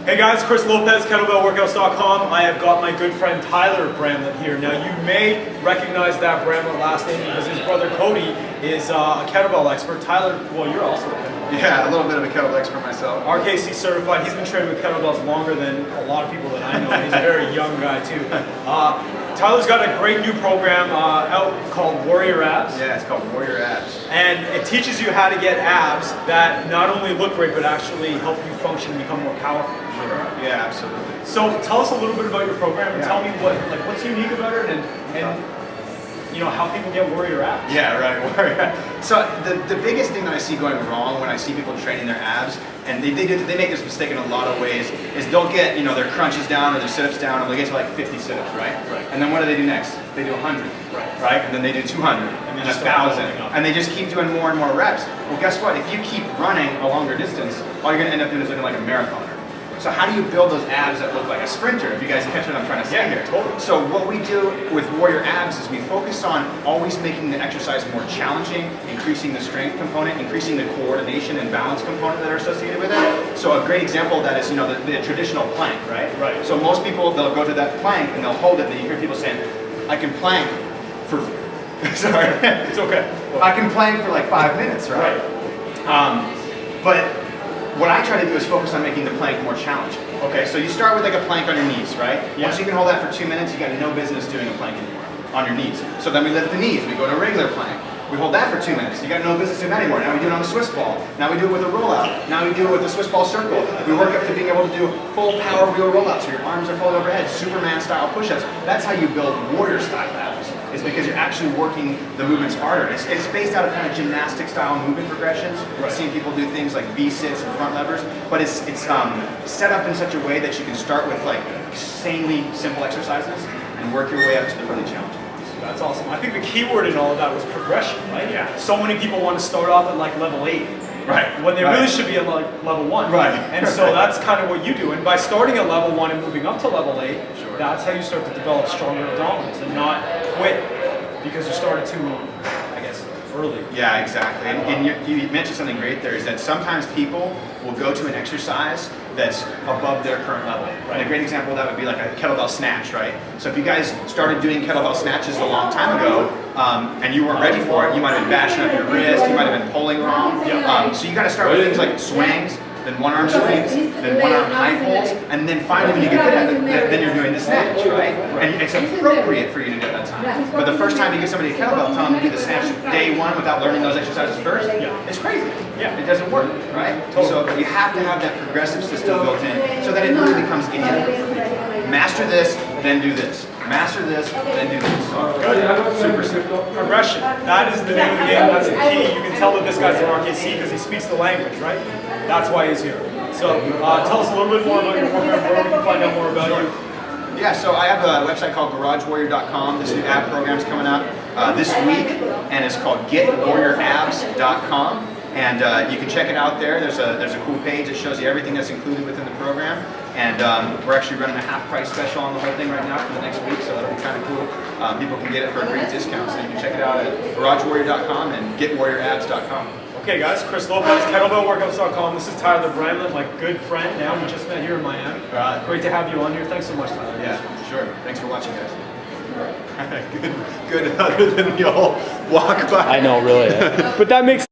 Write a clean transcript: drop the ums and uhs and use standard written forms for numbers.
Hey guys, Chris Lopez, KettlebellWorkouts.com. I have got my good friend Tyler Bramlett here. Now you may recognize that Bramlett last name because his brother Cody is a kettlebell expert. Tyler, well, you're also a kettlebell. Yeah, a little bit of a kettlebell expert myself. RKC certified. He's been training with kettlebells longer than a lot of people that I know. He's a very young guy too. Tyler's got a great new program out called Warrior Abs. Yeah, it's called Warrior Abs. And it teaches you how to get abs that not only look great, but actually help you function and become more powerful. Sure. Yeah, absolutely. So tell us a little bit about your program and tell me what's unique about it and you know how people get Warrior Abs. Yeah, right. Warrior Abs. So the biggest thing that I see going wrong when I see people training their abs, and they make this mistake in a lot of ways, is they'll get their crunches down or their sit-ups down, and they get to like 50 sit-ups, right? Right. And then what do they do next? They do 100, right? And then they do 200, and 1,000, and they just keep doing more and more reps. Well, guess what? If you keep running a longer distance, all you're going to end up doing is looking like a marathoner. So how do you build those abs that look like a sprinter, if you guys catch what I'm trying to say here? Totally. So what we do with Warrior Abs is we focus on always making the exercise more challenging, increasing the strength component, increasing the coordination and balance component that are associated with it. So a great example of that is the traditional plank, right? Right. So most people, they'll go to that plank and they'll hold it, and you hear people saying, I can plank for, sorry. It's okay. I can plank for like 5 minutes, right? But what I try to do is focus on making the plank more challenging. Okay, so you start with like a plank on your knees, right? Yeah. Once you can hold that for 2 minutes, you got no business doing a plank anymore on your knees. So then we lift the knees, we go to a regular plank. We hold that for 2 minutes. You got no business doing that anymore. Now we do it on the Swiss ball. Now we do it with a rollout. Now we do it with a Swiss ball circle. We work up to being able to do full power wheel rollouts so your arms are folded overhead, Superman style push-ups. That's how you build warrior style abs. It's because you're actually working the movements harder. It's based out of kind of gymnastic style movement progressions. I've seen people do things like V-sits and front levers, but it's set up in such a way that you can start with like insanely simple exercises and work your way up to the really challenging ones. That's awesome. I think the key word in all of that was progression, right? Yeah. So many people want to start off at like level 8. Right. When they really should be at like level 1. Right. And so that's kind of what you do. And by starting at level 1 and moving up to level 8, Sure. that's how you start to develop stronger abdominals and not quit because you started too, I guess, early. Yeah, exactly. And you mentioned something great there, is that sometimes people will go to an exercise that's above their current level. Right. And a great example of that would be like a kettlebell snatch, right? So if you guys started doing kettlebell snatches a long time ago, and you weren't ready for it, you might have been bashing up your wrist, you might have been pulling wrong. So you got to start with things like swings, then one arm swings, then one arm high pulls, and then finally when you get good at it, then you're doing the snatch, right? And it's appropriate for you to do it that time. But the first time you give somebody a kettlebell, tell them to do the snatch day 1 without learning those exercises first, it's crazy. Yeah. It doesn't work, right? Totally. So you have to have that progressive system built in so that it really becomes easy for people. Master this, then do this. Master this, then do this. Super simple. Progression. That is the name of the game. That's the key. You can tell that this guy's an RKC because he speaks the language, right? That's why he's here. So tell us a little bit more about your program, where we can find out more about you. Yeah, so I have a website called GarageWarrior.com. This new ab program's coming out this week, and it's called GetWarriorAbs.com. And you can check it out there. There's a cool page that shows you everything that's included within the program. And we're actually running a half-price special on the whole thing right now for the next week, so that'll be kind of cool. People can get it for a great discount, so you can check it out at GarageWarrior.com and GetWarriorAbs.com. Okay guys, Chris Lopez, KettlebellWorkouts.com. This is Tyler Bramlett, my good friend now. We just met here in Miami. Great to have you on here. Thanks so much, Tyler. Yeah, sure. Thanks for watching, guys. Good other than the old walk by. I know, really. But that makes